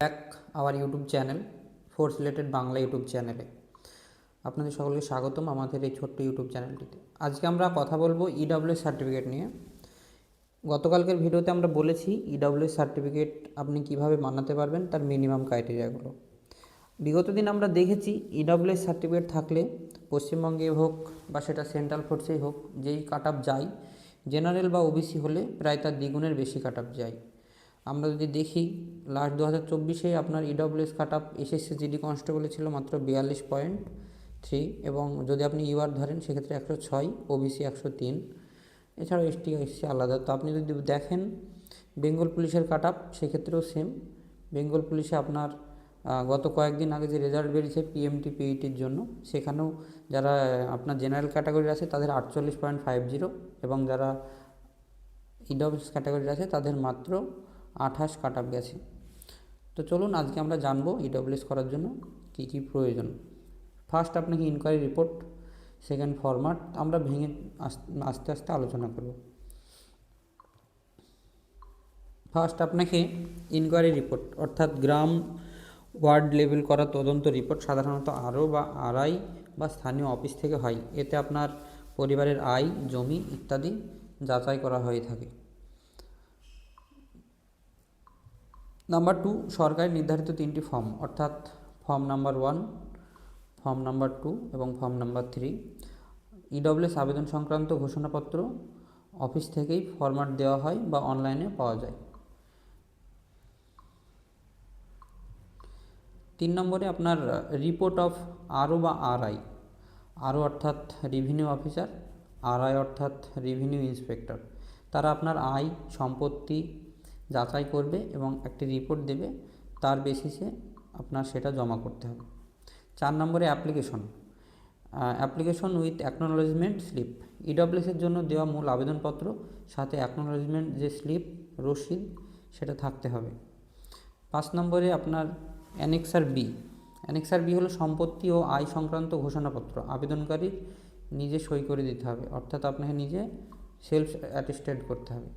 Back our YouTube channel force related Bangla YouTube চ্যানেলে আপনাদের সকলকে স্বাগতম আমাদের এই ছোট্ট ইউটিউব চ্যানেলটিতে। আজকে আমরা কথা বলবো ইডব্লিউএস সার্টিফিকেট নিয়ে। গতকালকের ভিডিওতে আমরা বলেছি ইডব্লিউএস সার্টিফিকেট আপনি কিভাবে বানাতে পারবেন, তার মিনিমাম ক্রাইটেরিয়াগুলো। বিগত দিন আমরা দেখেছি ইডব্লিউএস সার্টিফিকেট থাকলে পশ্চিমবঙ্গে হোক বা সেটা সেন্ট্রাল ফোর্সেই হোক, যেই কাট আপ যায় জেনারেল বা ওবিসি হলে প্রায় তার দ্বিগুণের বেশি কাট আপ যায়। আমরা যদি দেখি লাস্ট 2024-এ আপনার ইডব্লিউএস কাট আপ এসএসসি জিডি কনস্টেবলে ছিল মাত্র 42.3, এবং যদি আপনি ইউআর ধরেন সেক্ষেত্রে 106, ওবিসি 103, এছাড়াও এসটি এসসি আলাদা। তো আপনি যদি দেখেন বেঙ্গল পুলিশের কাট আপ সেক্ষেত্রেও সেম। বেঙ্গল পুলিশে আপনার গত কয়েকদিন আগে যে রেজাল্ট বেরিয়েছে পিএমটি পিইটির জন্য, সেখানেও যারা আপনার জেনারেল ক্যাটাগরির আছে তাদের 48.50, এবং যারা ইডব্লিউএস ক্যাটাগরির আছে তাদের মাত্র 28 কাট আপ গেছে। তো চলুন আজকে আমরা জানবো ইডব্লিউএস করার জন্য কী কী প্রয়োজন। ফার্স্ট আপনাকে ইনকোয়ারি রিপোর্ট, সেকেন্ড ফরম্যাট, আমরা ভেঙে আস্তে আস্তে আলোচনা করব। ফার্স্ট আপনাকে ইনকোয়ারি রিপোর্ট অর্থাৎ গ্রাম ওয়ার্ড লেভেল করা তদন্ত রিপোর্ট সাধারণত আরও বা আরআই বা স্থানীয় অফিস থেকে হয়। এতে আপনার পরিবারের আয়, জমি ইত্যাদি যাচাই করা হয়ে থাকে। নাম্বার 2, সরকারি নির্ধারিত 3টি ফর্ম অর্থাৎ ফর্ম নাম্বার 1, ফর্ম নাম্বার 2 এবং ফর্ম নাম্বার 3। ইডব্লিউএস আবেদন সংক্রান্ত ঘোষণাপত্র অফিস থেকেই ফরম্যাট দেওয়া হয় বা অনলাইনে পাওয়া যায়। 3 নম্বরে আপনার রিপোর্ট অফ আরও বা আরআই। আরও অর্থাৎ রেভিনিউ অফিসার, আরআই অর্থাৎ রেভিনিউ ইন্সপেক্টর। তারা আপনার আয় সম্পত্তি যাচাই করবে এবং একটি রিপোর্ট দেবে, তার বেসিসে আপনার সেটা জমা করতে হবে। 4 নম্বরে অ্যাপ্লিকেশন উইথ অ্যাকনোলেজমেন্ট স্লিপ। ইডব্লিউএসের জন্য দেওয়া মূল আবেদনপত্র সাথে অ্যাকনোলেজমেন্ট যে স্লিপ, রসিদ, সেটা থাকতে হবে। 5 নম্বরে আপনার অ্যানেক্সার বি। অ্যানেক্সার বি হলো সম্পত্তি ও আয় সংক্রান্ত ঘোষণাপত্র। আবেদনকারীর নিজে সই করে দিতে হবে, অর্থাৎ আপনাকে নিজে সেলফ অ্যাটেস্টেড করতে হবে।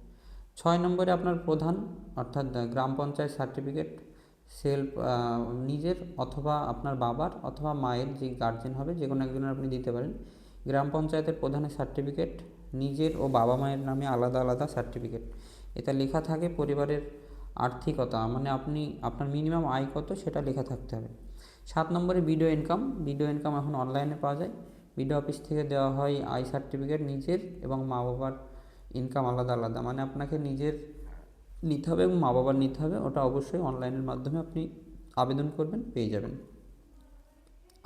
6 নম্বরে আপনার প্রধান অর্থাৎ গ্রাম পঞ্চায়েত সার্টিফিকেট, সেলফ নিজের অথবা আপনার বাবার অথবা মায়ের যে গার্জেন হবে যে কোনো একজনের আপনি দিতে পারেন। গ্রাম পঞ্চায়েতের প্রধানের সার্টিফিকেট, নিজের ও বাবা মায়ের নামে আলাদা আলাদা সার্টিফিকেট। এতে লেখা থাকে পরিবারের আর্থিকতা, মানে আপনি আপনার মিনিমাম আয় কত সেটা লেখা থাকতে হবে। 7 নম্বরে ভিডিও ইনকাম। ভিডিও ইনকাম এখন অনলাইনে পাওয়া যায়। ভিডিও অফিস থেকে দেওয়া হয় আয় সার্টিফিকেট নিজের এবং মা বাবার ইনকাম আলাদা আলাদা, মানে আপনাকে নিজের নিতে হবে এবং মা বাবার নিতে হবে। ওটা অবশ্যই অনলাইনের মাধ্যমে আপনি আবেদন করবেন, পেয়ে যাবেন।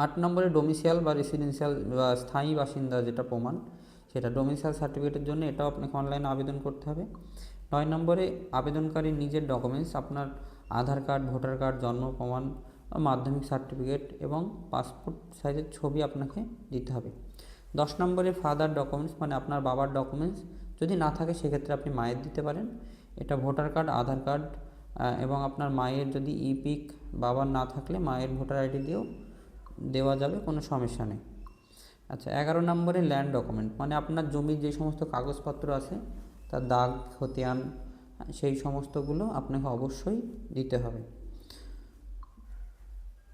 8 নম্বরে ডোমিসাইল বা রেসিডেন্সিয়াল বা স্থায়ী বাসিন্দা যেটা প্রমাণ, সেটা ডোমিসাইল সার্টিফিকেটের জন্য এটাও আপনাকে অনলাইনে আবেদন করতে হবে। 9 নম্বরে আবেদনকারীর নিজের ডকুমেন্টস, আপনার আধার কার্ড, ভোটার কার্ড, জন্ম প্রমাণ, মাধ্যমিক সার্টিফিকেট এবং পাসপোর্ট সাইজের ছবি আপনাকে দিতে হবে। 10 নম্বরে ফাদার ডকুমেন্টস, মানে আপনার বাবার ডকুমেন্টস, যদি না থাকে সেক্ষেত্রে আপনি মায়ের দিতে পারেন। এটা ভোটার কার্ড, আধার কার্ড এবং আপনার মায়ের যদি ইপিক, বাবার না থাকলে মায়ের ভোটার আইডি দিয়েও দেওয়া যাবে, কোনো সমস্যা নেই। আচ্ছা, 11 নম্বরে ল্যান্ড ডকুমেন্ট, মানে আপনার জমির যে সমস্ত কাগজপত্র আছে তার দাগ, খতিয়ান, সেই সমস্তগুলো আপনাকে অবশ্যই দিতে হবে।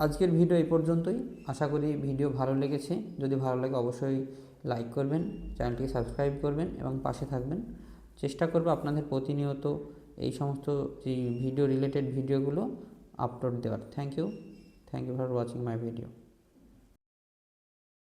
আজকের ভিডিও এই পর্যন্তই। আশা করি ভিডিও ভালো লেগেছে। যদি ভালো লাগে অবশ্যই লাইক করবেন, চ্যানেলটিকে সাবস্ক্রাইব করবেন এবং পাশে থাকবেন। চেষ্টা করব আপনাদের প্রতিনিয়ত এই সমস্ত যে ভিডিও রিলেটেড ভিডিওগুলো আপলোড দেওয়ার। Thank you for watching my video.